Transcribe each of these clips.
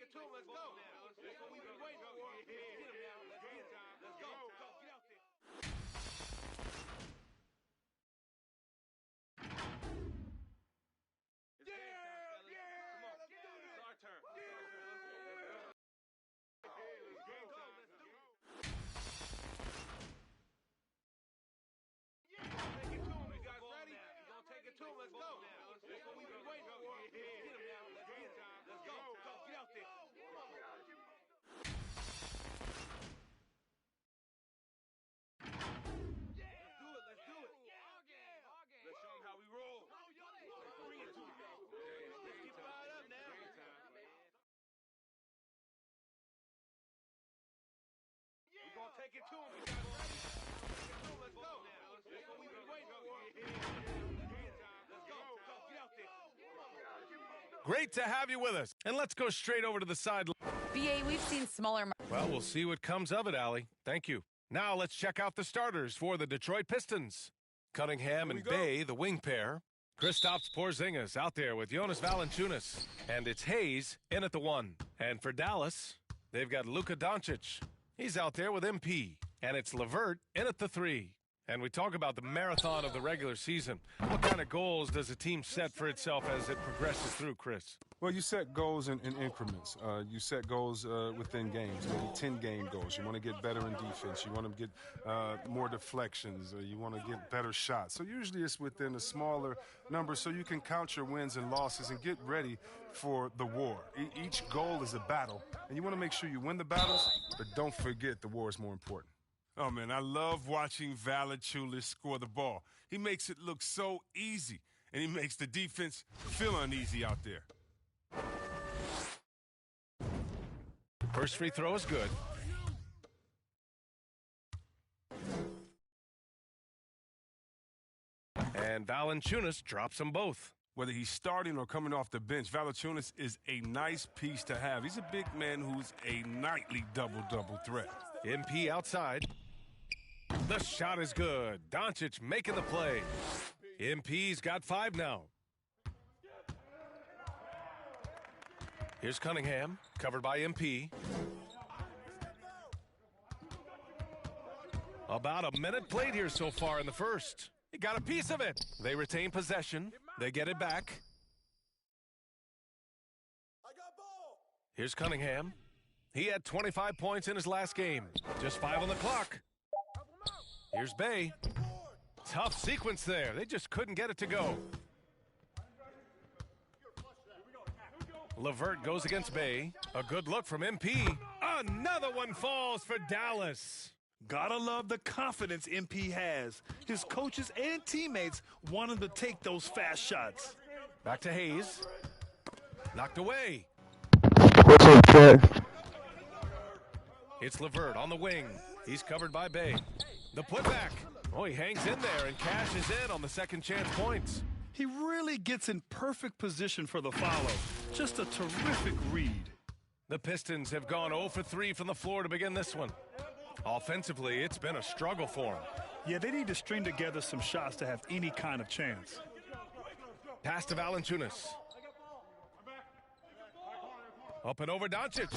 it to him. Let's go. That's what we've been waiting for. Get him now. Let's get it. Let's go. Get out there. Let's go. That's what we've been waiting for. Get him now. Let's get it. Let's go. Get out there. Let's do it. Let's show him how we roll. Bring it to him. Let's get fired up now. We're going to take it to him. We got it ready. Let's go. That's what we've been waiting for. Great to have you with us. And let's go straight over to the sideline. BA, we've seen smaller. Well, we'll see what comes of it, Allie. Thank you. Now let's check out the starters for the Detroit Pistons. Cunningham and Bay, the wing pair. Kristaps Porzingis out there with Jonas Valanciunas. And it's Hayes in at the 1. And for Dallas, they've got Luka Doncic. He's out there with MP. And it's LeVert in at the 3. And we talk about the marathon of the regular season. What kind of goals does a team set for itself as it progresses through, Chris? Well, you set goals in increments. You set goals within games, maybe 10-game goals. You want to get better in defense. You want to get more deflections. You want to get better shots. So usually it's within a smaller number so you can count your wins and losses and get ready for the war. Each goal is a battle, and you want to make sure you win the battles, but don't forget the war is more important. Oh, man, I love watching Valanciunas score the ball. He makes it look so easy, and he makes the defense feel uneasy out there. First free throw is good. And Valanciunas drops them both. Whether he's starting or coming off the bench, Valanciunas is a nice piece to have. He's a big man who's a nightly double-double threat. MP outside. The shot is good. Doncic making the play. MP's got 5 now. Here's Cunningham, covered by MP. About a minute played here so far in the first. He got a piece of it. They retain possession. They get it back. Here's Cunningham. He had 25 points in his last game. Just 5 on the clock. Here's Bay. Tough sequence there. They just couldn't get it to go. LeVert goes against Bay. A good look from MP. Another one falls for Dallas. Gotta love the confidence MP has. His coaches and teammates want him to take those fast shots. Back to Hayes. Knocked away. What's up, Trey? It's LeVert on the wing. He's covered by Bay. The putback. Oh, he hangs in there and cashes in on the second chance points. He really gets in perfect position for the follow. Just a terrific read. The Pistons have gone 0 for 3 from the floor to begin this one. Offensively, it's been a struggle for them. Yeah, they need to string together some shots to have any kind of chance. Pass to Valanciunas. Up and over Doncic.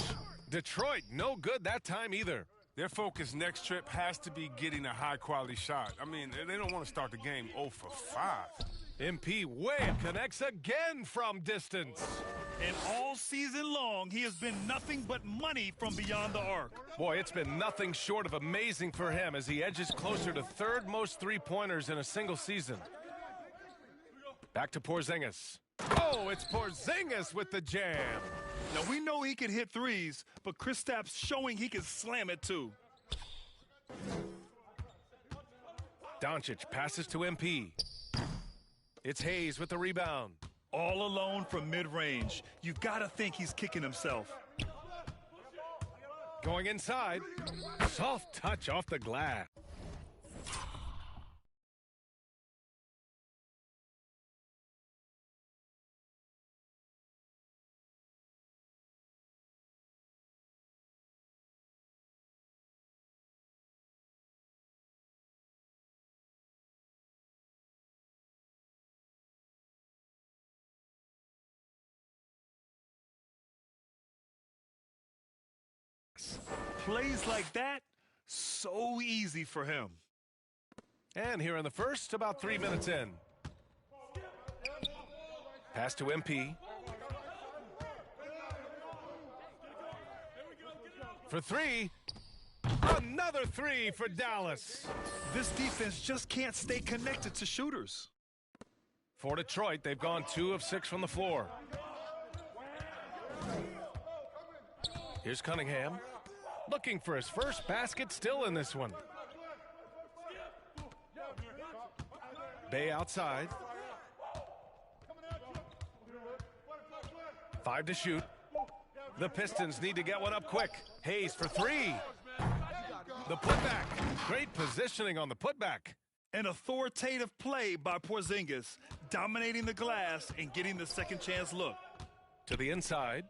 Detroit, no good that time either. Their focus next trip has to be getting a high-quality shot. I mean, they don't want to start the game 0 for 5. MP Wade connects again from distance. And all season long, he has been nothing but money from beyond the arc. Boy, it's been nothing short of amazing for him as he edges closer to third most three-pointers in a single season. Back to Porzingis. Oh, it's Porzingis with the jam. Now, we know he can hit threes, but Kristaps showing he can slam it too. Doncic passes to MP. It's Hayes with the rebound. All alone from mid-range. You gotta think he's kicking himself. Going inside. Soft touch off the glass. mistakes. Plays like that, so easy for him. And here in the first, about 3 minutes in. Pass to MP. For three. Another three for Dallas. This defense just can't stay connected to shooters. For Detroit, they've gone 2 of 6 from the floor. Here's Cunningham. Looking for his first basket, still in this one. Bey outside. 5 to shoot. The Pistons need to get one up quick. Hayes for 3. The putback. Great positioning on the putback. An authoritative play by Porzingis, dominating the glass and getting the second chance look. To the inside.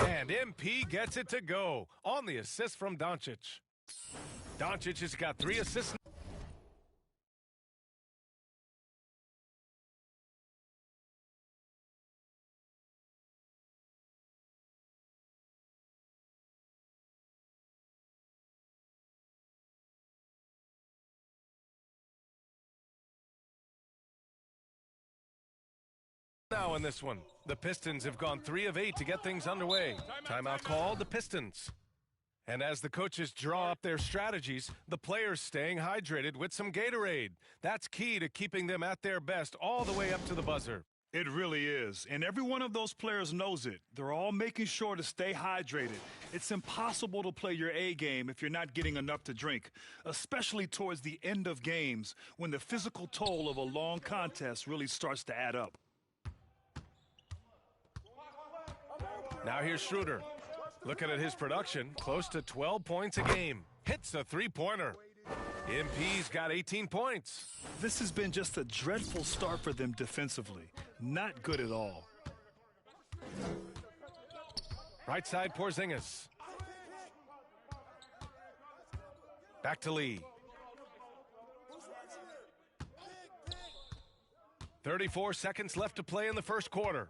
And MP gets it to go on the assist from Doncic. Doncic has got 3 assists. Now in this one, the Pistons have gone 3 of 8 to get things underway. Timeout called, the Pistons. And as the coaches draw up their strategies, the players staying hydrated with some Gatorade. That's key to keeping them at their best all the way up to the buzzer. It really is, and every one of those players knows it. They're all making sure to stay hydrated. It's impossible to play your A game if you're not getting enough to drink, especially towards the end of games when the physical toll of a long contest really starts to add up. Now here's Schroeder. Looking at his production, close to 12 points a game. Hits a three-pointer. MP's got 18 points. This has been just a dreadful start for them defensively. Not good at all. Right side, Porzingis. Back to Lee. 34 seconds left to play in the first quarter.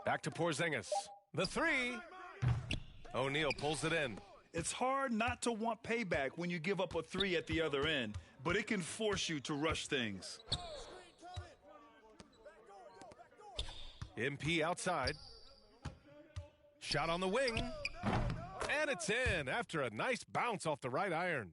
Back to Porzingis. The 3. O'Neal pulls it in. It's hard not to want payback when you give up a 3 at the other end, but it can force you to rush things. MP outside. Shot on the wing. And it's in after a nice bounce off the right iron.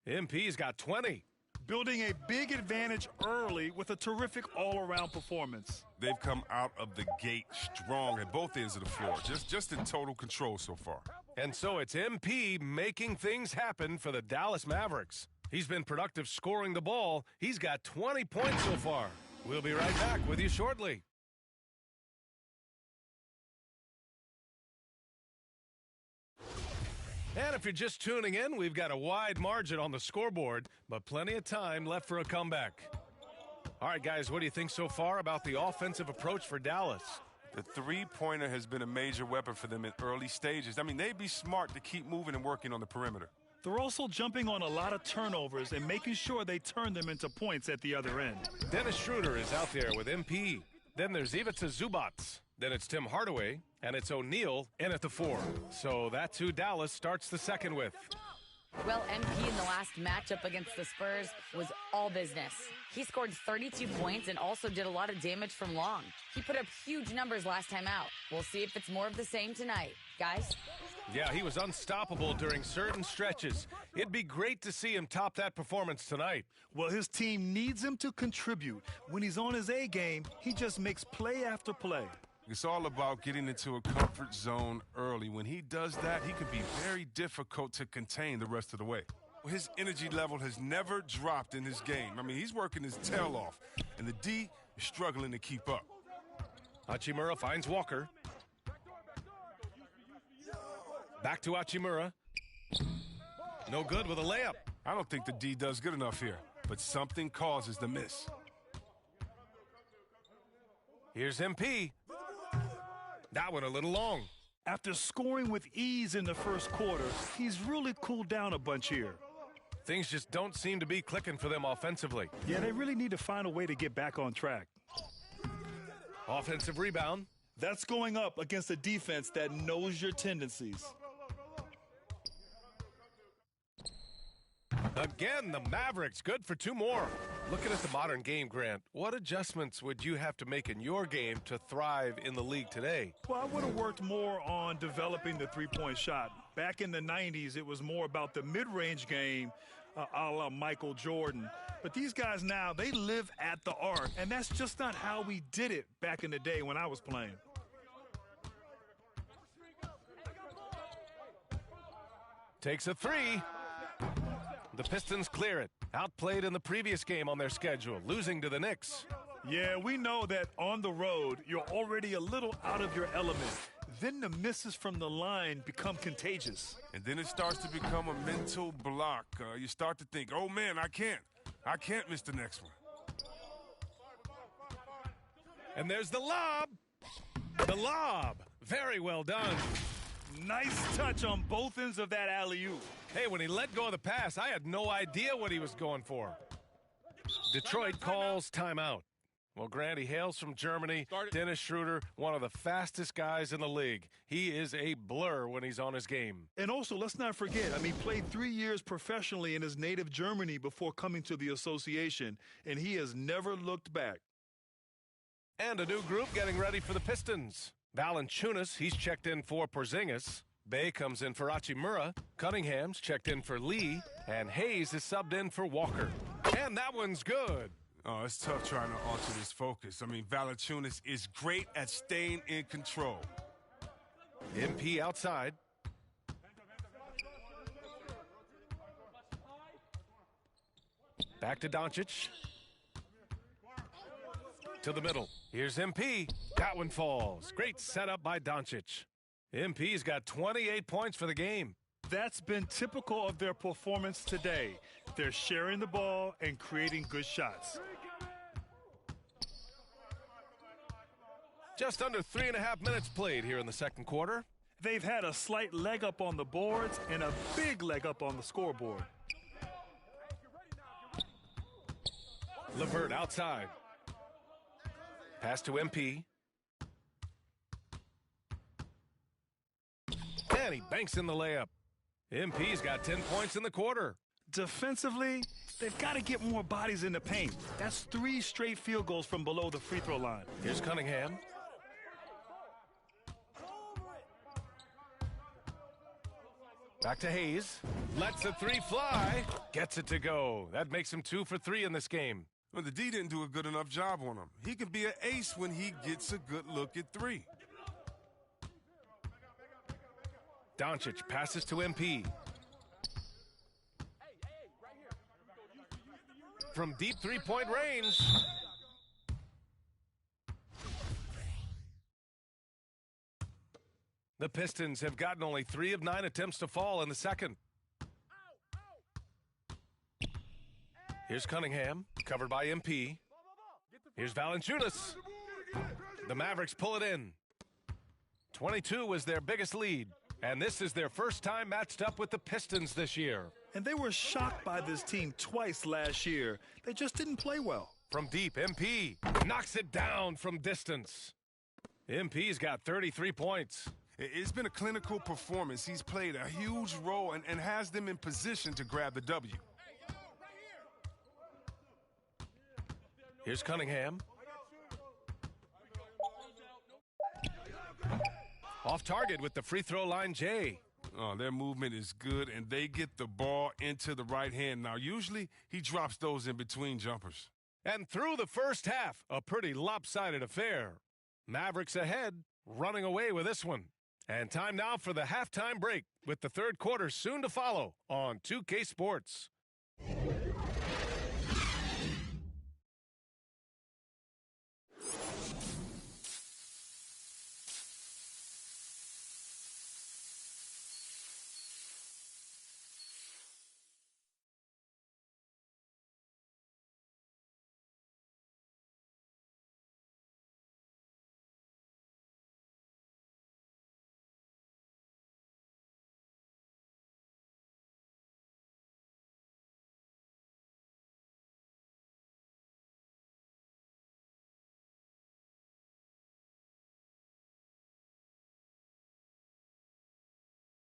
MP's got 20. Building a big advantage early with a terrific all-around performance. They've come out of the gate strong at both ends of the floor, just in total control so far. And so it's MP making things happen for the Dallas Mavericks. He's been productive scoring the ball. He's got 20 points so far. We'll be right back with you shortly. And if you're just tuning in, we've got a wide margin on the scoreboard, but plenty of time left for a comeback. All right, guys, what do you think so far about the offensive approach for Dallas? The three-pointer has been a major weapon for them in early stages. I mean, they'd be smart to keep moving and working on the perimeter. They're also jumping on a lot of turnovers and making sure they turn them into points at the other end. Dennis Schroeder is out there with MP. Then there's Ivica Zubac. Then it's Tim Hardaway, and it's O'Neal in at the 4. So that's who Dallas starts the second with. Well, MP in the last matchup against the Spurs was all business. He scored 32 points and also did a lot of damage from long. He put up huge numbers last time out. We'll see if it's more of the same tonight. Guys? Yeah, he was unstoppable during certain stretches. It'd be great to see him top that performance tonight. Well, his team needs him to contribute. When he's on his A game, he just makes play after play. It's all about getting into a comfort zone early. When he does that, he can be very difficult to contain the rest of the way. His energy level has never dropped in his game. I mean, he's working his tail off, and the D is struggling to keep up. Hachimura finds Walker. Back to Hachimura. No good with a layup. I don't think the D does good enough here, but something causes the miss. Here's MP. That one a little long. After scoring with ease in the first quarter, he's really cooled down a bunch here. Things just don't seem to be clicking for them offensively. Yeah, they really need to find a way to get back on track. Offensive rebound. That's going up against a defense that knows your tendencies. Again, the Mavericks good for 2 more. Looking at the modern game, Grant, what adjustments would you have to make in your game to thrive in the league today? Well, I would have worked more on developing the three-point shot. Back in the 90s, it was more about the mid-range game, a la Michael Jordan. But these guys now, they live at the arc, and that's just not how we did it back in the day when I was playing. Takes a 3. The Pistons clear it. Outplayed in the previous game on their schedule, losing to the Knicks. Yeah, we know that on the road, you're already a little out of your element. Then the misses from the line become contagious. And then it starts to become a mental block. You start to think, oh, man, I can't miss the next one. And there's the lob. The lob. Very well done. Nice touch on both ends of that alley-oop. Hey, when he let go of the pass, I had no idea what he was going for. Detroit calls timeout. Well, Grant, he hails from Germany. Dennis Schroeder, one of the fastest guys in the league. He is a blur when he's on his game. And also, let's not forget, he played 3 years professionally in his native Germany before coming to the association, and he has never looked back. And a new group getting ready for the Pistons. Valanciunas, he's checked in for Porzingis. Bey comes in for Hachimura. Cunningham's checked in for Lee. And Hayes is subbed in for Walker. And that one's good. Oh, it's tough trying to alter this focus. Valanciunas is great at staying in control. MP outside. Back to Doncic. To the middle. Here's MP. That one falls. Great setup by Doncic. MP's got 28 points for the game. That's been typical of their performance today. They're sharing the ball and creating good shots. Just under 3.5 minutes played here in the second quarter. They've had a slight leg up on the boards and a big leg up on the scoreboard. LeVert outside. Pass to MP. And he banks in the layup. MP's got 10 points in the quarter. Defensively, they've got to get more bodies in the paint. That's 3 straight field goals from below the free throw line. Here's Cunningham. Back to Hayes. Lets a 3 fly. Gets it to go. That makes him 2 for 3 in this game. Well, the D didn't do a good enough job on him. He can be an ace when he gets a good look at 3. Doncic passes to MP. From deep 3-point range. The Pistons have gotten only 3 of 9 attempts to fall in the second. Here's Cunningham, covered by MP. Here's Valanciunas. The Mavericks pull it in. 22 was their biggest lead, and this is their first time matched up with the Pistons this year. And they were shocked by this team twice last year. They just didn't play well. From deep, MP knocks it down from distance. MP's got 33 points. It's been a clinical performance. He's played a huge role and has them in position to grab the W. Here's Cunningham. Off target with the free throw line, Jay. Oh, their movement is good, and they get the ball into the right hand. Now, usually he drops those in between jumpers. And through the first half, a pretty lopsided affair. Mavericks ahead, running away with this one. And time now for the halftime break, with the third quarter soon to follow on 2K Sports.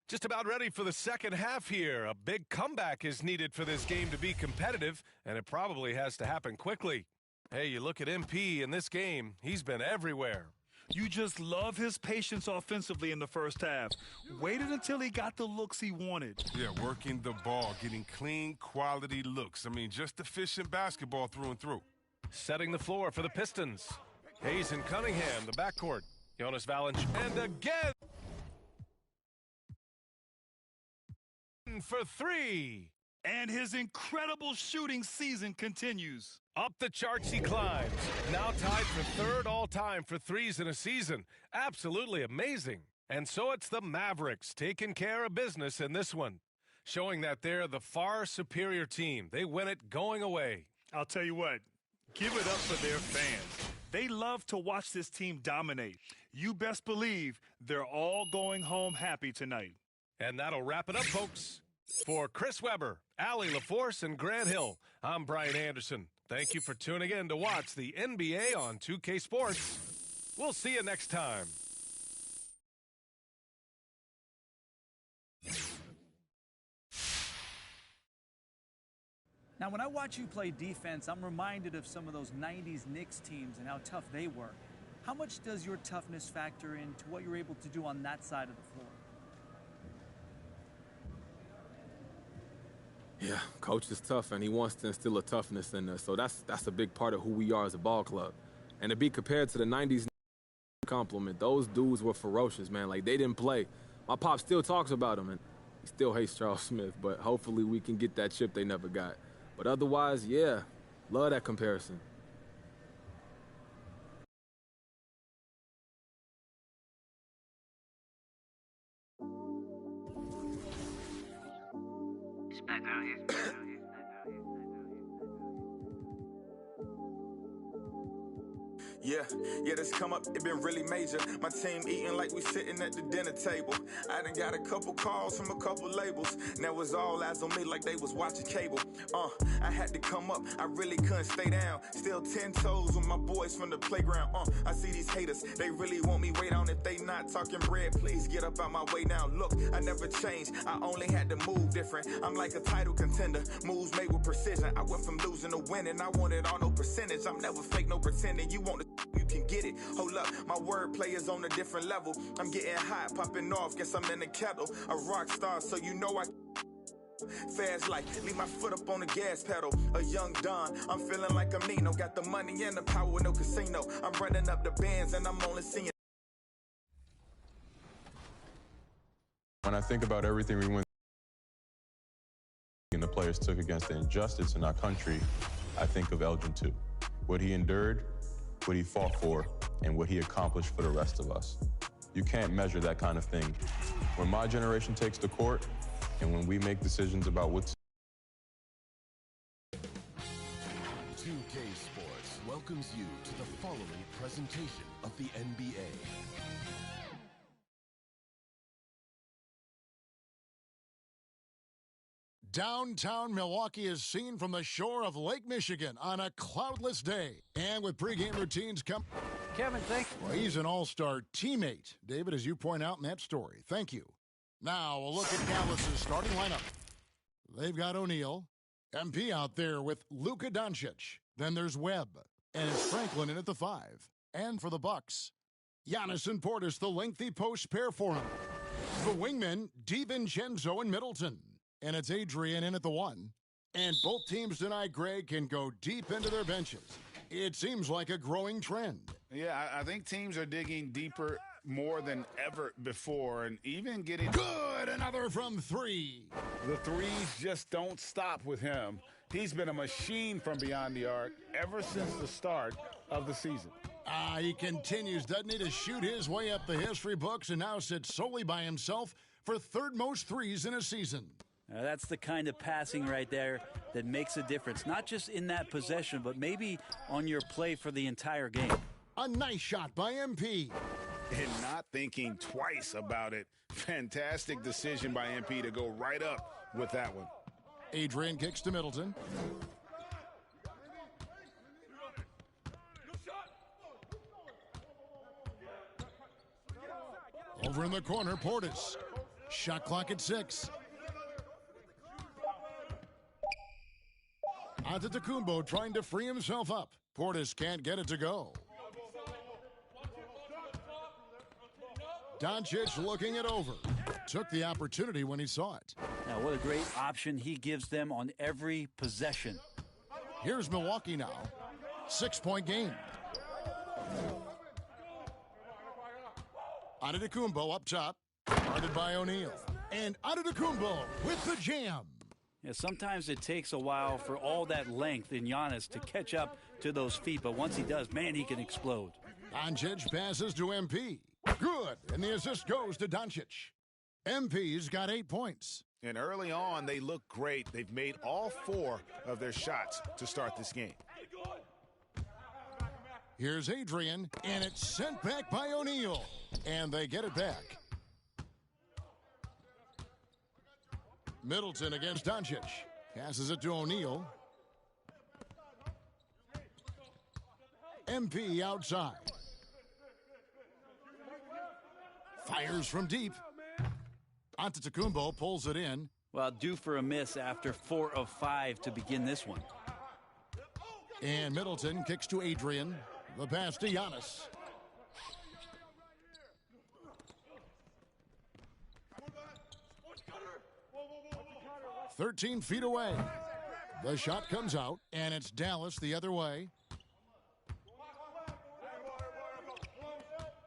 Just about ready for the second half here. A big comeback is needed for this game to be competitive, and it probably has to happen quickly. Hey, you look at MP in this game, he's been everywhere. You just love his patience offensively in the first half. Waited until he got the looks he wanted. Yeah, working the ball, getting clean, quality looks. I mean, just efficient basketball through and through. Setting the floor for the Pistons. Hayes and Cunningham, the backcourt. Jonas Valanciunas, and again for three. And his incredible shooting season continues. Up the charts he climbs. Now tied for third all-time for threes in a season. Absolutely amazing. And so it's the Mavericks taking care of business in this one, showing that they're the far superior team. They win it going away. I'll tell you what, give it up for their fans. They love to watch this team dominate. You best believe they're all going home happy tonight. And that'll wrap it up, folks. For Chris Webber, Allie LaForce, and Grant Hill, I'm Brian Anderson. Thank you for tuning in to watch the NBA on 2K Sports. We'll see you next time. Now, when I watch you play defense, I'm reminded of some of those 90s Knicks teams and how tough they were. How much does your toughness factor into what you're able to do on that side of the floor? Yeah, coach is tough, and he wants to instill a toughness in us. So that's a big part of who we are as a ball club. And to be compared to the 90s compliment, those dudes were ferocious, man. Like, they didn't play. My pop still talks about them, and he still hates Charles Smith. But hopefully we can get that chip they never got. But otherwise, yeah, love that comparison. Yeah, this come up, it been really major. My team eating like we sitting at the dinner table. I done got a couple calls from a couple labels. Now was all eyes on me like they was watching cable. I had to come up, I really couldn't stay down. Still 10 toes with my boys from the playground. I see these haters, they really want me way down. If they not talking bread, please get up out my way now. Look, I never changed, I only had to move different. I'm like a title contender, moves made with precision. I went from losing to winning, I wanted all no percentage. I'm never fake, no pretending. You want to, you can get it. Hold up, my wordplay is on a different level. I'm getting hot, popping off, guess I'm in the kettle. A rock star, so you know I fast like, leave my foot up on the gas pedal. A young Don, I'm feeling like I'm Nino. Got the money and the power, no casino. I'm running up the bands and I'm only seeing. When I think about everything we went and the players took against the injustice in our country, I think of Elgin too. What he endured, what he fought for, and what he accomplished for the rest of us. You can't measure that kind of thing. When my generation takes the court, and when we make decisions about what's 2K Sports welcomes you to the following presentation of the NBA. Downtown Milwaukee is seen from the shore of Lake Michigan on a cloudless day. And with pregame routines come... Kevin, thanks. Well, he's an all-star teammate, David, as you point out in that story. Thank you. Now, a look at Dallas's starting lineup. They've got O'Neal, MP out there with Luka Doncic. Then there's Webb, and it's Franklin in at the 5. And for the Bucks, Giannis and Portis, the lengthy post pair for him. The wingmen, DiVincenzo and Middleton. And it's Adrian in at the 1. And both teams tonight, Greg, can go deep into their benches. It seems like a growing trend. Yeah, I think teams are digging deeper more than ever before, and even getting... Good! Another from 3. The threes just don't stop with him. He's been a machine from beyond the arc ever since the start of the season. He continues, doesn't he, to shoot his way up the history books and now sits solely by himself for third most threes in a season. That's the kind of passing right there that makes a difference, not just in that possession, but maybe on your play for the entire game. A nice shot by MP. And not thinking twice about it. Fantastic decision by MP to go right up with that one. Adrian kicks to Middleton. Over in the corner, Portis. Shot clock at 6. Antetokounmpo trying to free himself up. Portis can't get it to go. Doncic looking it over. Took the opportunity when he saw it. Now, what a great option he gives them on every possession. Here's Milwaukee now. 6-point game. Antetokounmpo up top. Guarded by O'Neal. And Antetokounmpo with the jam. Yeah, sometimes it takes a while for all that length in Giannis to catch up to those feet, but once he does, man, he can explode. Doncic passes to MP. Good, and the assist goes to Doncic. MP's got 8 points. And early on, they look great. They've made all 4 of their shots to start this game. Here's Adrian, and it's sent back by O'Neal. And they get it back. Middleton against Doncic. Passes it to O'Neal. MP outside. Fires from deep. Antetokounmpo pulls it in. Well, due for a miss after 4 of 5 to begin this one. And Middleton kicks to Adrian. The pass to Giannis. "13 feet away. The shot comes out, and it's Dallas the other way.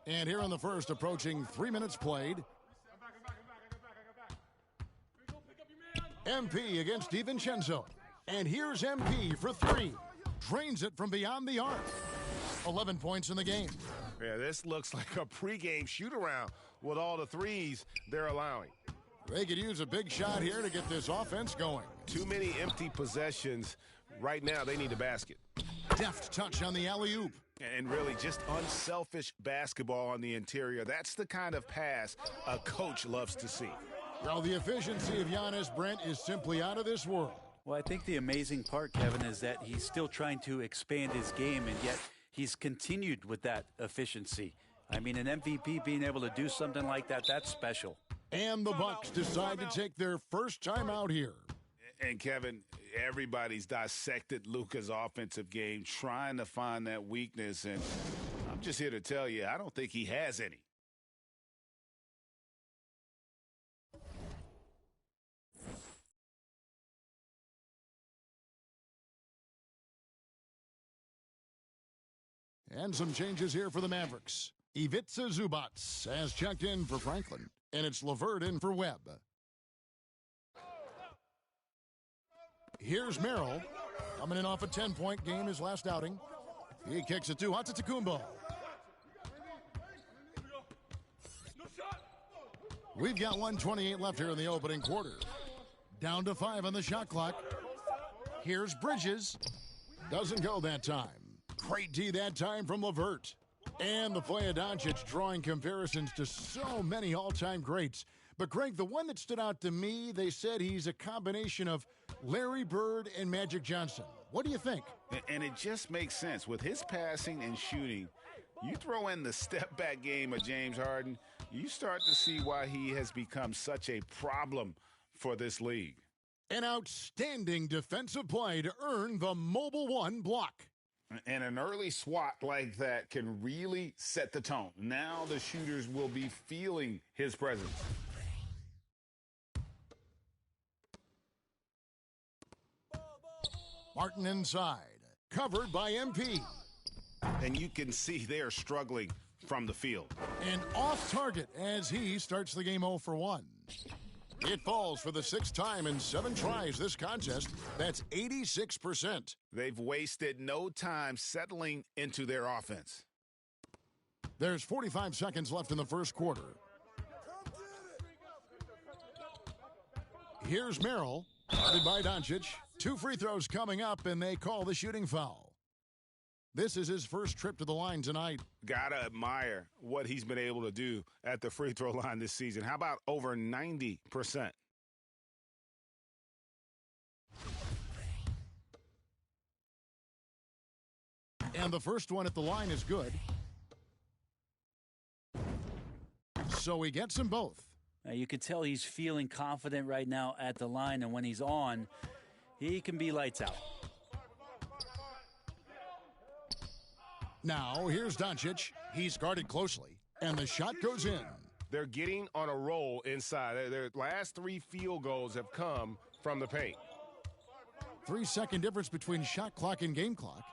And here in the first, approaching 3 minutes played. MP against DiVincenzo. And here's MP for 3. Drains it from beyond the arc. 11 points in the game. Yeah, this looks like a pregame shoot-around with all the threes they're allowing. They could use a big shot here to get this offense going. Too many empty possessions. Right now, they need a basket. Deft touch on the alley-oop. And really just unselfish basketball on the interior. That's the kind of pass a coach loves to see. Well, the efficiency of Giannis, Brent, is simply out of this world. Well, I think the amazing part, Kevin, is that he's still trying to expand his game, and yet he's continued with that efficiency. I mean, an MVP being able to do something like that, that's special. And the Bucks decide to take their first time out here. And, Kevin, everybody's dissected Luka's offensive game, trying to find that weakness. And I'm just here to tell you, I don't think he has any. And some changes here for the Mavericks. Ivica Zubac has checked in for Franklin. And it's LeVert in for Webb. Here's Merrill, coming in off a 10-point game his last outing. He kicks it to Antetokounmpo. We've got 1:28 left here in the opening quarter. Down to 5 on the shot clock. Here's Bridges. Doesn't go that time. Great D that time from LeVert. And the play of Doncic drawing comparisons to so many all-time greats. But, Greg, the one that stood out to me, they said he's a combination of Larry Bird and Magic Johnson. What do you think? And it just makes sense. With his passing and shooting, you throw in the step-back game of James Harden, you start to see why he has become such a problem for this league. An outstanding defensive play to earn the Mobile One block. And an early swat like that can really set the tone. Now the shooters will be feeling his presence. Martin inside, covered by MP. And you can see they're struggling from the field. And off target as he starts the game 0 for 1. It falls for the 6th time in 7 tries this contest. That's 86%. They've wasted no time settling into their offense. There's 45 seconds left in the first quarter. Here's Merrill, guarded by Doncic. 2 free throws coming up, and they call the shooting foul. This is his first trip to the line tonight. Gotta admire what he's been able to do at the free throw line this season. How about over 90%? And the first one at the line is good. So he gets them both. You could tell he's feeling confident right now at the line, and when he's on, he can be lights out. Now, here's Doncic. He's guarded closely, and the shot goes in. They're getting on a roll inside. Their last 3 field goals have come from the paint. 3-second difference between shot clock and game clock.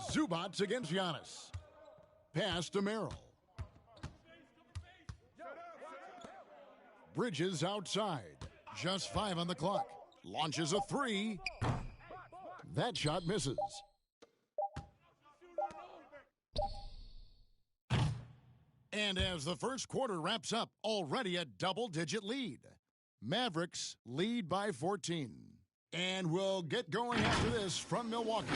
Zubats against Giannis. Pass to Merrill. Bridges outside. Just 5 on the clock. Launches a 3. That shot misses. And as the first quarter wraps up, already a double-digit lead. Mavericks lead by 14. And we'll get going after this from Milwaukee.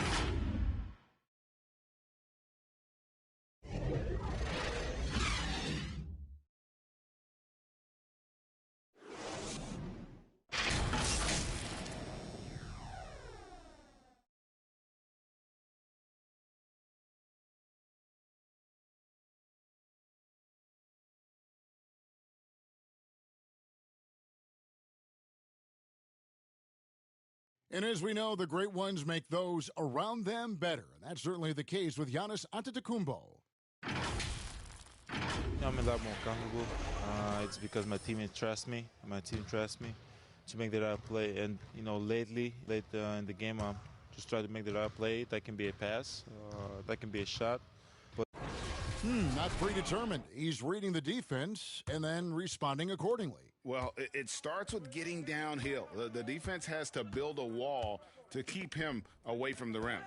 And as we know, the great ones make those around them better. And that's certainly the case with Giannis Antetokounmpo. I'm a lot more comfortable. It's because my teammates trust me. My team trusts me to make the right play. And, you know, late in the game, I'm just trying to make the right play. That can be a pass. That can be a shot. But Not predetermined. He's reading the defense and then responding accordingly. Well, it starts with getting downhill. The defense has to build a wall to keep him away from the rim.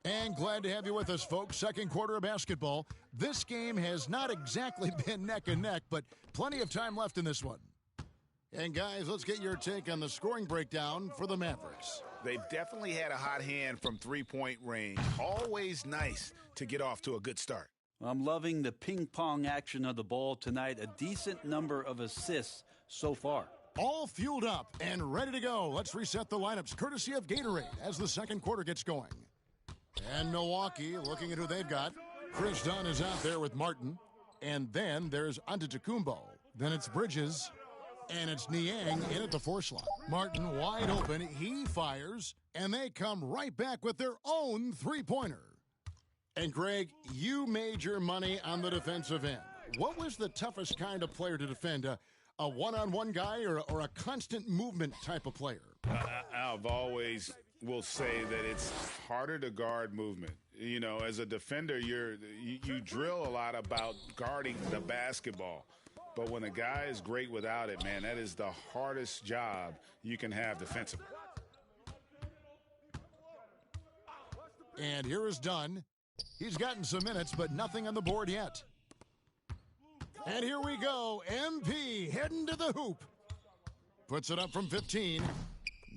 And glad to have you with us, folks. Second quarter of basketball. This game has not exactly been neck and neck, but plenty of time left in this one. And guys, let's get your take on the scoring breakdown for the Mavericks. They've definitely had a hot hand from three-point range. Always nice to get off to a good start. I'm loving the ping-pong action of the ball tonight. A decent number of assists so far. All fueled up and ready to go. Let's reset the lineups courtesy of Gatorade as the second quarter gets going. And Milwaukee, looking at who they've got. Chris Dunn is out there with Martin. And then there's Antetokounmpo. Then it's Bridges. And it's Niang in at the 4 slot. Martin wide open. He fires. And they come right back with their own three-pointer. And, Greg, you made your money on the defensive end. What was the toughest kind of player to defend? A one-on-one guy or a constant movement type of player? I've always will say that it's harder to guard movement. You know, as a defender, you drill a lot about guarding the basketball. But when a guy is great without it, man, that is the hardest job you can have defensively. And here is Dunn. He's gotten some minutes, but nothing on the board yet. And here we go. MP heading to the hoop. Puts it up from 15.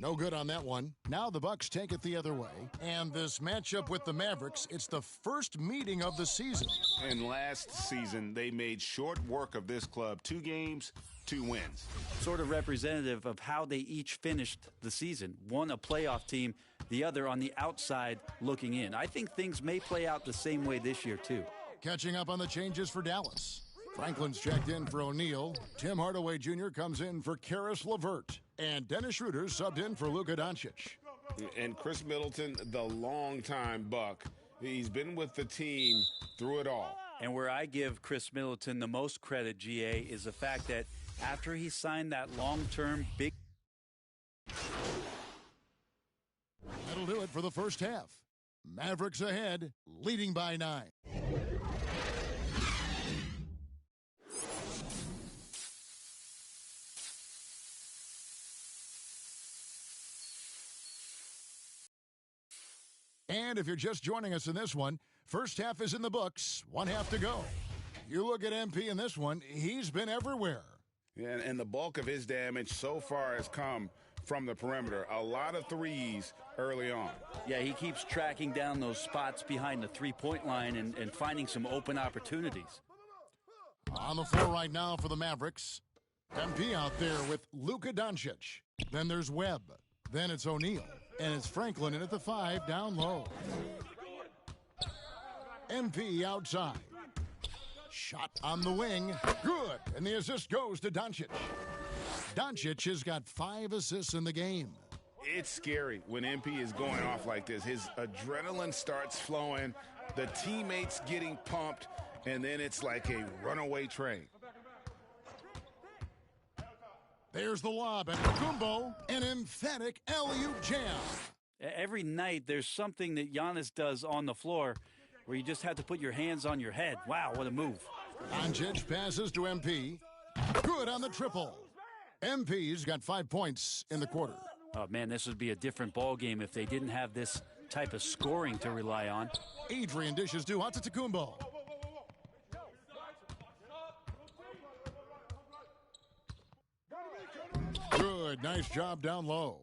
No good on that one. Now the Bucks take it the other way. And this matchup with the Mavericks, it's the first meeting of the season. And last season, they made short work of this club. 2 games, 2 wins. Sort of representative of how they each finished the season. One a playoff team, the other on the outside looking in. I think things may play out the same way this year, too. Catching up on the changes for Dallas. Franklin's checked in for O'Neal. Tim Hardaway Jr. comes in for Karis LeVert. And Dennis Schroeder subbed in for Luka Doncic. And Chris Middleton, the longtime Buck. He's been with the team through it all. And where I give Chris Middleton the most credit, GA, is the fact that after he signed that long-term big... That'll do it for the first half. Mavericks ahead, leading by 9. And if you're just joining us in this one, first half is in the books, 1 half to go. You look at MP in this one, he's been everywhere. Yeah, and the bulk of his damage so far has come from the perimeter. A lot of threes early on. Yeah, he keeps tracking down those spots behind the three-point line and finding some open opportunities. On the floor right now for the Mavericks. MP out there with Luka Doncic. Then there's Webb. Then it's O'Neal. And it's Franklin in at the 5, down low. MP outside. Shot on the wing. Good. And the assist goes to Doncic. Doncic has got 5 assists in the game. It's scary when MP is going off like this. His adrenaline starts flowing, the teammates getting pumped, and then it's like a runaway train. There's the lob, and Kumbo, an emphatic alley-oop jam. Every night there's something that Giannis does on the floor where you just have to put your hands on your head. Wow, what a move. Doncic passes to MP. Good on the triple. MP's got 5 points in the quarter. Oh, man, this would be a different ball game if they didn't have this type of scoring to rely on. Adrian dishes to Antetokounmpo. Good, nice job down low.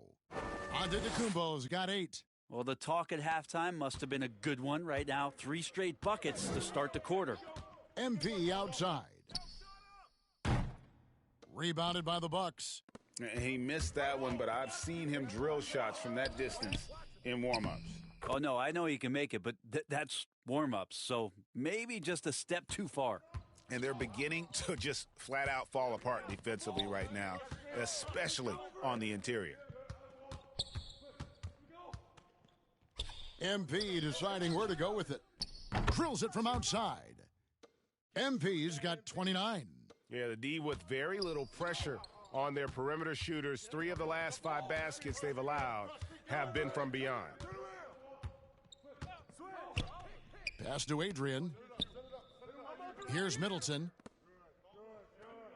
Antetokounmpo's got 8. Well, the talk at halftime must have been a good one. Right now, 3 straight buckets to start the quarter. MP outside. Rebounded by the Bucks. He missed that one, but I've seen him drill shots from that distance in warm-ups. Oh, no, I know he can make it, but that's warm-ups, so maybe just a step too far. And they're beginning to just flat-out fall apart defensively right now, especially on the interior. MP deciding where to go with it. Drills it from outside. MP's got 29. Yeah, the D with very little pressure on their perimeter shooters. 3 of the last 5 baskets they've allowed have been from beyond. Pass to Adrian. Here's Middleton.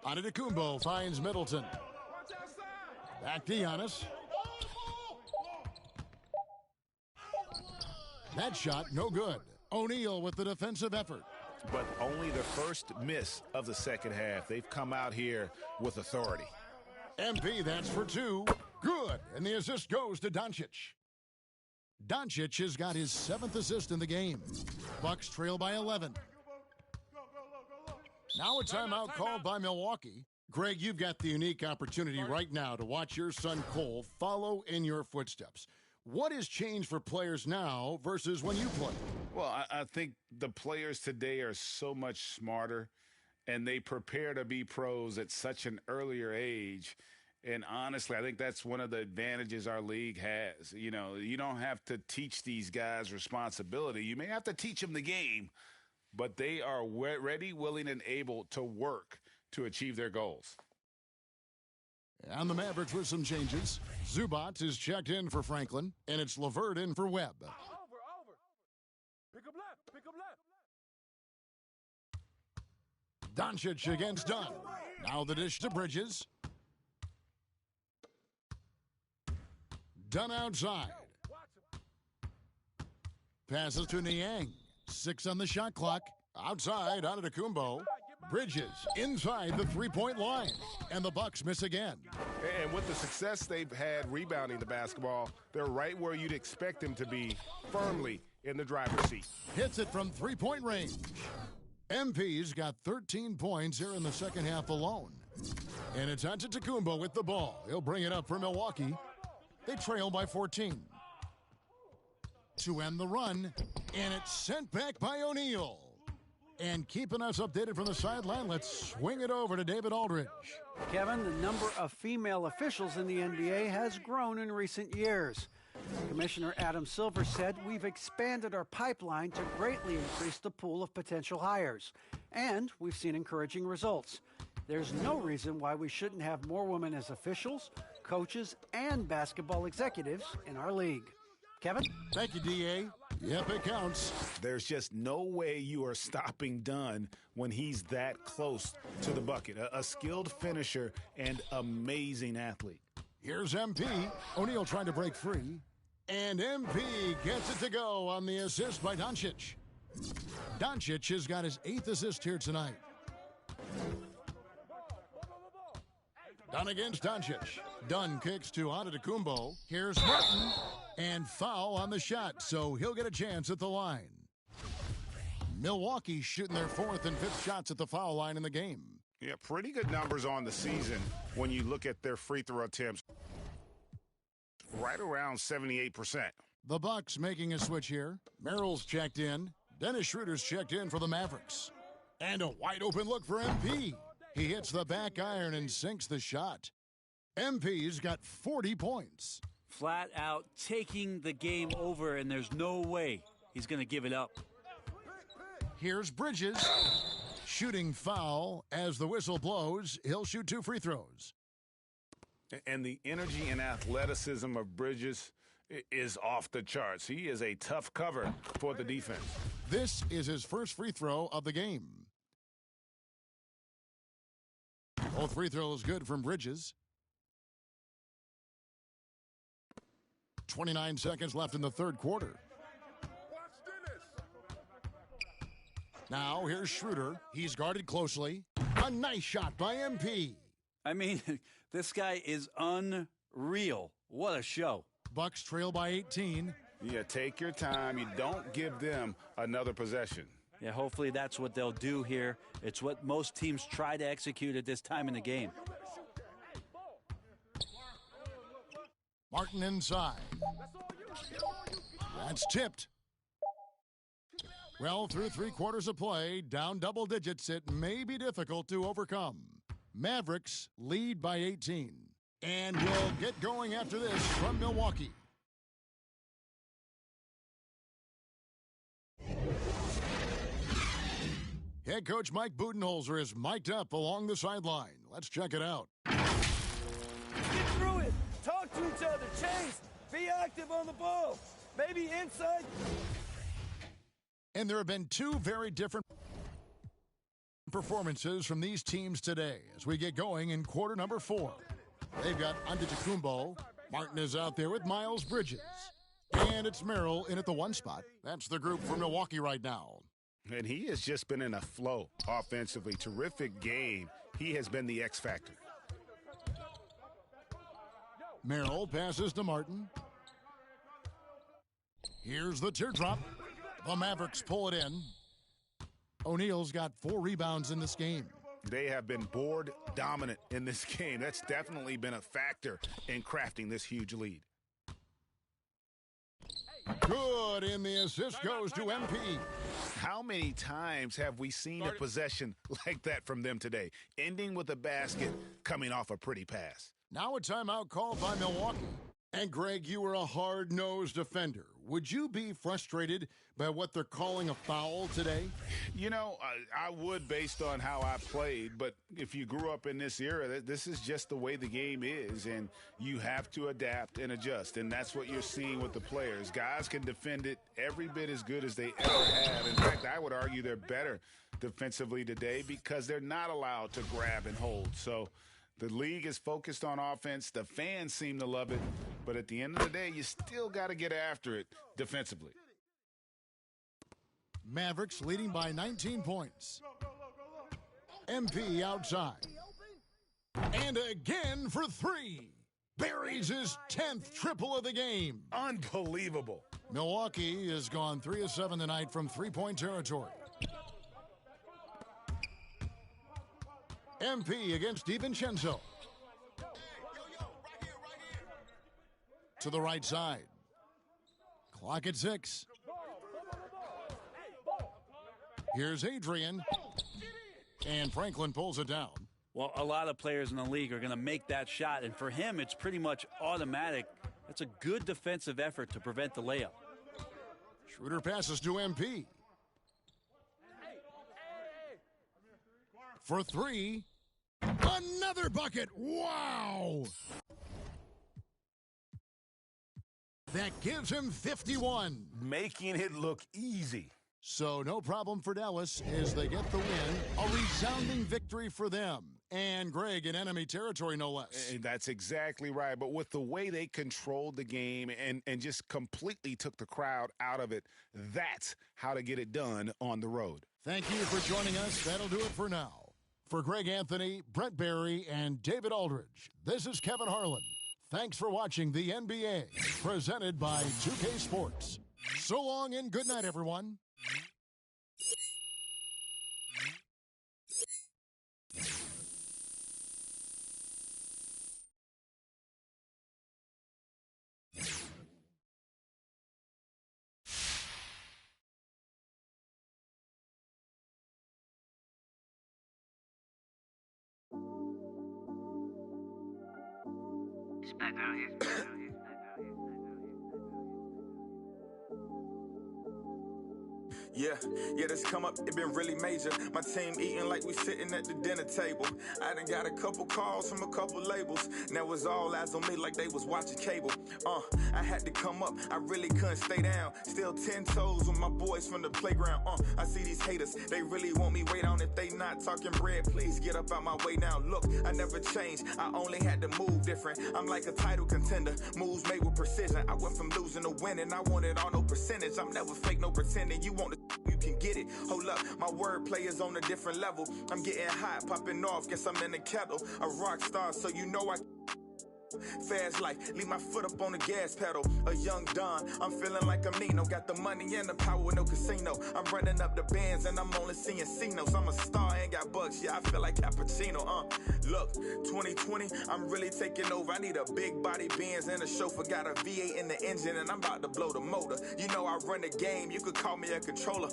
Antetokounmpo finds Middleton. Back to Giannis. That shot, no good. O'Neal with the defensive effort. But only the first miss of the second half. They've come out here with authority. MP, that's for 2. Good. And the assist goes to Doncic. Doncic has got his 7th assist in the game. Bucks trail by 11. Now a timeout called by Milwaukee. Greg, you've got the unique opportunity right now to watch your son Cole follow in your footsteps. What has changed for players now versus when you played? Well, I think the players today are so much smarter, and they prepare to be pros at such an earlier age. And honestly, I think that's one of the advantages our league has. You know, you don't have to teach these guys responsibility. You may have to teach them the game, but they are ready, willing, and able to work to achieve their goals. And the Mavericks with some changes. Zubac is checked in for Franklin, and it's LeVert in for Webb. Pick up left. Pick up left. Doncic against Dunn. Now the dish to Bridges. Dunn outside. Passes to Niang. 6 on the shot clock. Outside, Antetokounmpo. Bridges inside the three-point line. And the Bucks miss again. And with the success they've had rebounding the basketball, they're right where you'd expect them to be, firmly in the driver's seat. Hits it from three-point range. MP's got 13 points here in the second half alone. And it's Antetokounmpo with the ball. He'll bring it up for Milwaukee. They trail by 14. To end the run, and it's sent back by O'Neal. And keeping us updated from the sideline, let's swing it over to David Aldridge. Kevin, the number of female officials in the NBA has grown in recent years. Commissioner Adam Silver said, "We've expanded our pipeline to greatly increase the pool of potential hires, and we've seen encouraging results. There's no reason why we shouldn't have more women as officials, coaches, and basketball executives in our league." Kevin? Thank you, D.A. Yep, it counts. There's just no way you are stopping Dunn when he's that close to the bucket. A skilled finisher and amazing athlete. Here's MP. O'Neal trying to break free. And MP gets it to go on the assist by Doncic. Doncic has got his 8th assist here tonight. Dunn against Doncic. Dunn kicks to Antetokounmpo. Here's Martin. And foul on the shot, so he'll get a chance at the line. Milwaukee shooting their 4th and 5th shots at the foul line in the game. Yeah, pretty good numbers on the season when you look at their free throw attempts. Right around 78%. The Bucks making a switch here. Merrill's checked in. Dennis Schroeder's checked in for the Mavericks. And a wide open look for MP. He hits the back iron and sinks the shot. MP's got 40 points. Flat out taking the game over, and there's no way he's going to give it up. Here's Bridges. Shooting foul as the whistle blows. He'll shoot 2 free throws. And the energy and athleticism of Bridges is off the charts. He is a tough cover for the defense. This is his first free throw of the game. Both free throws good from Bridges. 29 seconds left in the third quarter. Now here's Schroeder. He's guarded closely. A nice shot by MP. I mean, this guy is unreal. What a show. Bucks trail by 18. Yeah, take your time. You don't give them another possession. Yeah, hopefully that's what they'll do here. It's what most teams try to execute at this time in the game. Martin inside. That's tipped. Well, through 3 quarters of play, down double digits, it may be difficult to overcome. Mavericks lead by 18. And we'll get going after this from Milwaukee. Head coach Mike Budenholzer is mic'd up along the sideline. Let's check it out. Get through it. Talk to each other. Chase. Be active on the ball. Maybe inside. And there have been 2 very different performances from these teams today as we get going in quarter number 4. They've got Antetokounmpo. Martin is out there with Miles Bridges. And it's Merrill in at the 1 spot. That's the group for Milwaukee right now. And he has just been in a flow offensively. Terrific game. He has been the X factor. Merrill passes to Martin. Here's the teardrop. The Mavericks pull it in. O'Neal's got 4 rebounds in this game. They have been board dominant in this game. That's definitely been a factor in crafting this huge lead. Good, and the assist goes to MP. How many times have we seen a possession like that from them today, ending with a basket coming off a pretty pass? Now a timeout called by Milwaukee. And Greg, you were a hard-nosed defender. Would you be frustrated by what they're calling a foul today? You know, I would based on how I played, but if you grew up in this era, this is just the way the game is, and you have to adapt and adjust, and that's what you're seeing with the players. Guys can defend it every bit as good as they ever have. In fact, I would argue they're better defensively today because they're not allowed to grab and hold. So the league is focused on offense. The fans seem to love it, but at the end of the day, you still got to get after it defensively. Mavericks leading by 19 points. MP outside. And again for 3. Buries his 10th triple of the game. Unbelievable. Milwaukee has gone 3 of 7 tonight from three-point territory. MP against DiVincenzo. To the right side. Clock at 6. Here's Adrian. And Franklin pulls it down. Well, a lot of players in the league are going to make that shot, and for him, it's pretty much automatic. That's a good defensive effort to prevent the layup. Schroeder passes to MP. For 3. Another bucket. Wow. That gives him 51. Making it look easy. So no problem for Dallas as they get the win. A resounding victory for them. And Greg in enemy territory, no less. That's exactly right. But with the way they controlled the game and just completely took the crowd out of it, that's how to get it done on the road. Thank you for joining us. That'll do it for now. For Greg Anthony, Brett Barry, and David Aldridge, this is Kevin Harlan. Thanks for watching the NBA, presented by 2K Sports. So long and good night, everyone. Yeah, this come up, it been really major. My team eating like we sitting at the dinner table. I done got a couple calls from a couple labels. Now it's all eyes on me like they was watching cable. I had to come up, I really couldn't stay down. Still 10 toes with my boys from the playground. I see these haters, they really want me way down. If they not talking bread, please get up out my way now. Look, I never changed, I only had to move different. I'm like a title contender, moves made with precision. I went from losing to winning, I wanted all no percentage. I'm never fake, no pretending. You want to, you can get it. Hold up, my wordplay is on a different level. I'm getting hot, popping off, guess I'm in the kettle. A rock star, so you know I fast life, leave my foot up on the gas pedal. A young Don, I'm feeling like I'm Nino. Got the money and the power, no casino. I'm running up the bands and I'm only seeing C-notes. I'm a star, ain't got bucks, yeah, I feel like Cappuccino. Look, 2020, I'm really taking over. I need a big body Benz and a chauffeur. Got a V8 in the engine and I'm about to blow the motor. You know I run the game, you could call me a controller,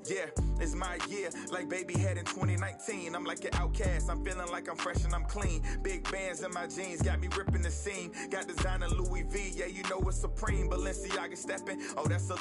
Yeah, it's my year, like baby had in 2019. I'm like an outcast, I'm feeling like I'm fresh and I'm clean. Big bands in my jeans, got me ripping the scene. Got designer Louis V, yeah, you know it's supreme. Balenciaga stepping, oh, that's a...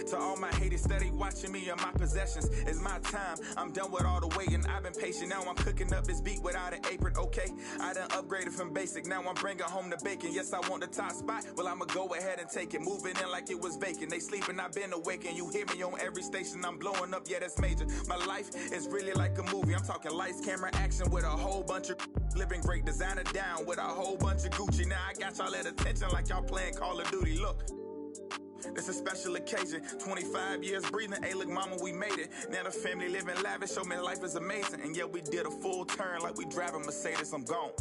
To all my haters steady watching me and my possessions, it's my time. I'm done with all the waiting, I've been patient. Now I'm cooking up this beat without an apron, okay? I done upgraded from basic, now I'm bringing home the bacon. Yes, I want the top spot, well, I'ma go ahead and take it. Moving in like it was vacant, they sleeping, I've been awake. And you hear me on every station, I'm blowing up, yeah, that's major. My life is really like a movie, I'm talking lights, camera, action with a whole bunch of living great. Designer down with a whole bunch of Gucci. Now I got y'all at attention like y'all playing Call of Duty, look. It's a special occasion, 25 years breathing, hey look mama, we made it. Now the family living lavish, show me life is amazing. And yeah, we did a full turn like we driving Mercedes, I'm gone.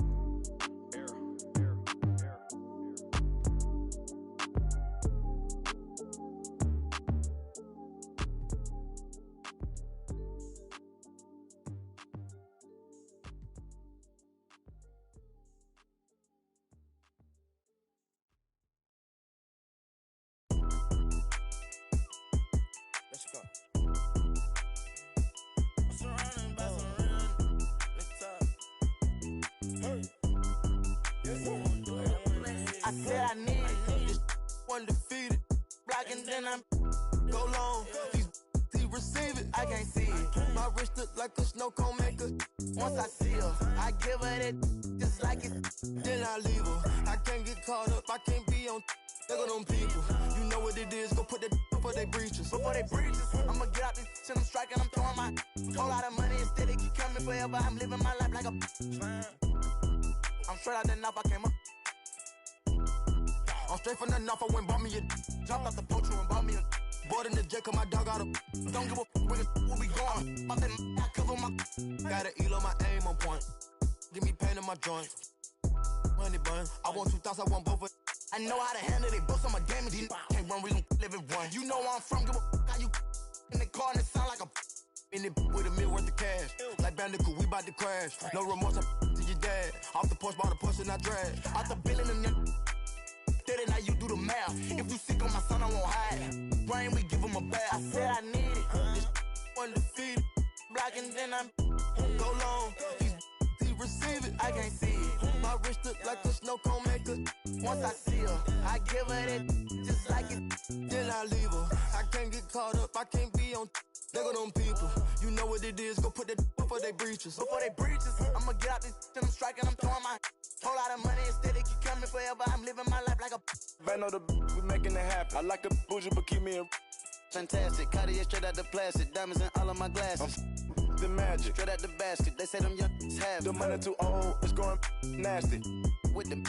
I said I need it. This undefeated. Blocking, then I'm go long. He receive it. I can't see it. My wrist look like a snow cone maker. Once I see her, I give her that just like it. Then I leave her. I can't get caught up. I can't be on. Look at them people. You know what it is. Go put that before they breaches. Before they breaches. I'ma get out this shit. I'm striking. I'm throwing my whole lot of money instead. It keep coming forever. I'm living my life like a. I'm straight out the knife. I came up. I'm straight from the knife. I went bought me a. Jumped out the poacher and bought me a. Bought in the jet. Cause my dog out a. Don't give a where we going. My that I cover my. Got an elo. My aim on point. Give me pain in my joints. Money bun. I want 2,000. I want both of. I know how to handle it, books on my damage. Can't run, we gon' live it one. You know where I'm from, give a how you in the car and it sound like a in it with $1 million worth of cash. Like Bandicoot, we bout to crash. No remorse, I to your dad. Off the porch, bought a push and I drag. Out the billing and then steady, now you do the math. If you sick on my son, I won't hide. Brain, we give him a bath. I said I need it. This undefeated. Blocking, then I'm go long. He receive it, I can't see it. My wrist look like a snow cone maker. Once I see her, I give her that just like it. Then I leave her. I can't get caught up, I can't be on. They go them people. You know what it is. Go put that before they breaches. Before they breaches, I'ma get out this shit. I'm striking, I'm throwing my whole lot of money instead. It keep coming forever. I'm living my life like a. Band on the we making it happen. I like the bougie, but keep me a. Fantastic, Cartier straight out the plastic. Diamonds in all of my glasses. The magic. Straight out the basket. They say them young have the money too old. It's going nasty. With them.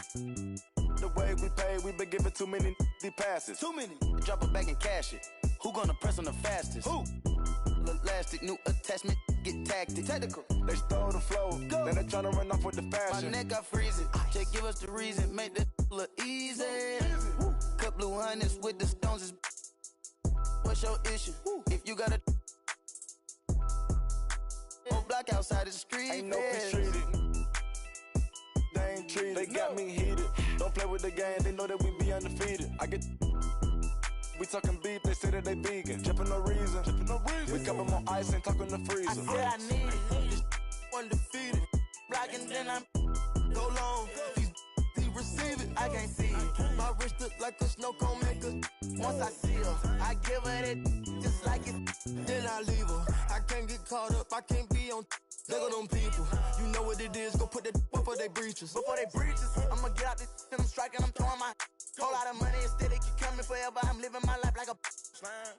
The way we pay, we been giving too many passes. Too many. Drop it back and cash it. Who gonna press on the fastest? Who? Elastic, new attachment, get tactic. Technical. They stole the flow. Go. Now they tryna run off with the fashion. My neck got freezing. Just give us the reason. Make this look easy. Cut blue hundreds with the stones. What's your issue? If you got a block outside the street. Ain't no peace treated. They ain't treated. They got me heated. Don't play with the game. They know that we be undefeated. I get. We talking beef. They say that they vegan. Tripping no reason. We cup them on ice and talking the freezer. I said I need it. This undefeated. Blocking then I'm go long. He receive believe it, I can't see it. My wrist look like a snow cone maker. Once I see her, I give her that just like it. Then I leave her. I can't get caught up, I can't be on. Look at them people, you know what it is. Go put that before they breaches. Before they breaches, I'ma get out this and I'm striking, I'm throwing my whole lot of money instead. It keep coming forever. I'm living my life like a slime.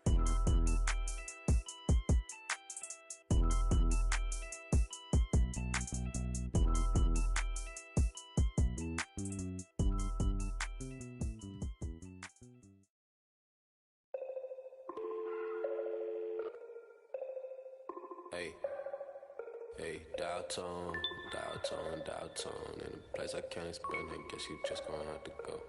Hey, dial tone. In a place I can't explain, I guess you just gonna have to go.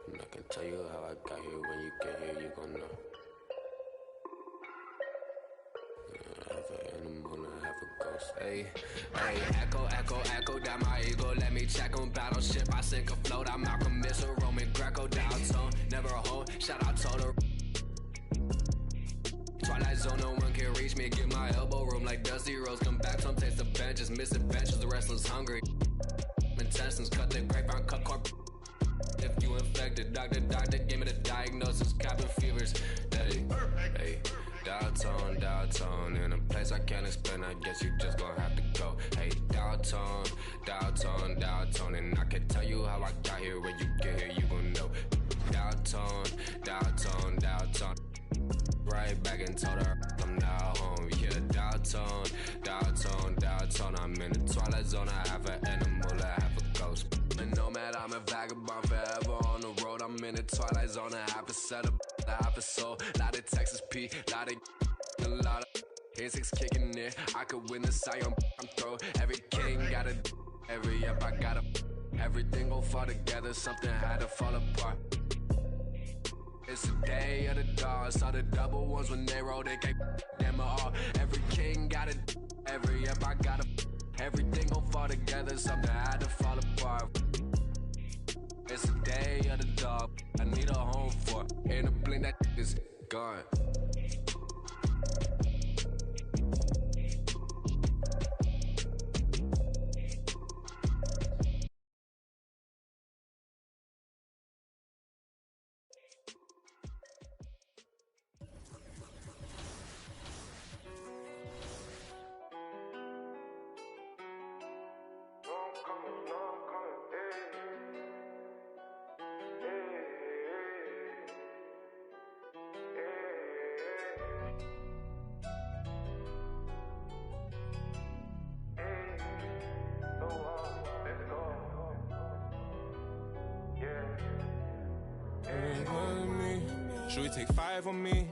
And I can tell you how I got here. When you get here, you gon' know. I have an animal and I have a ghost. Hey, echo down my ego. Let me check on battleship. I sink afloat. I'm Malcolm Missile, Roman Greco, dial tone. Never a home. Shout out Total. Twilight zone, no one can reach me. Get my elbow room like Dusty Rose. Come back, some taste the benches. Misadventures, the restless hungry. Intestines, cut the grapevine, cut corp. If you infected, doctor, give me the diagnosis. Cabin fevers. Hey, dial tone. In a place I can't explain, I guess you just gonna have to go. Hey, dial tone. And I can tell you how I got here. When you get here, you gon' know. Dial tone. Right back and told her I'm now home. Yeah, dial tone. I'm in the twilight zone. I have an animal, I have a ghost. A nomad, I'm a vagabond forever on the road. I'm in the twilight zone. I have a setup, I have a soul. Lot of Texas P, lot of insects kicking in. I could win the Sion, I'm throw. Every king got a, every up I got a. Everything gon' fall together, something had to fall apart. It's the day of the dog. Saw the double ones when they roll, they can't them all. Every king got it, every up I got it. Everything gon' fall together, something had to fall apart. It's the day of the dog. I need a home for. In a blink that is gone. Should we take 5 on me?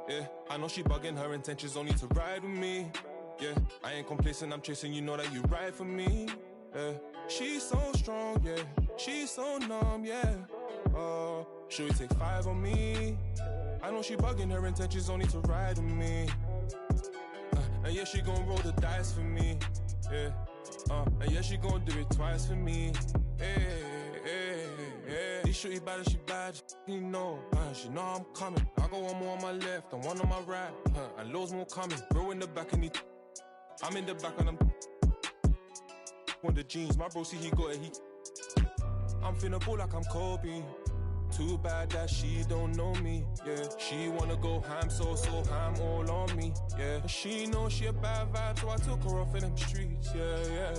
Yeah, I know she bugging, her intentions only to ride with me. Yeah, I ain't complacent, I'm chasing, you know that you ride for me. Yeah, she's so strong, yeah, she's so numb, yeah. Oh, should we take 5 on me? I know she bugging, her intentions only to ride with me. And yeah, she gon' roll the dice for me. Yeah, and yeah, she gon' do it twice for me. Hey. These shorty bad as she bad, you know. She know I'm coming. I got one more on my left and one on my right. And loads more coming. Bro in the back and I'm in the back and I'm on the jeans. My bro see he got it. I'm finna ball like I'm Kobe. Too bad that she don't know me. Yeah, she wanna go ham, so ham all on me. Yeah, and she know she a bad vibe, so I took her off in them streets. Yeah.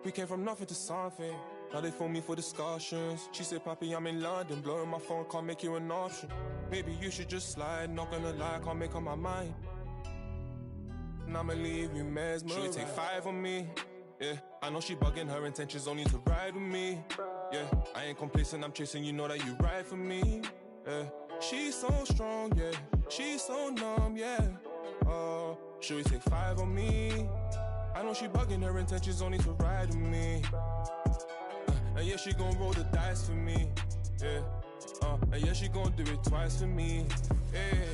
We came from nothing to something. Now they phone me for discussions. She said, Papi, I'm in London. Blowing my phone, can't make you an option. Maybe you should just slide. Not gonna lie, can't make up my mind. And I'ma leave you mesmerized. Should we take 5 on me? Yeah, I know she bugging, her intentions only to ride with me. Yeah, I ain't complacent, I'm chasing, you know that you ride for me. Yeah, she's so strong, yeah, she's so numb, yeah. Oh, should we take 5 on me? I know she bugging, her intentions only to ride with me. And yeah, she gon' roll the dice for me. Yeah, and yeah, she gon' do it twice for me. Yeah.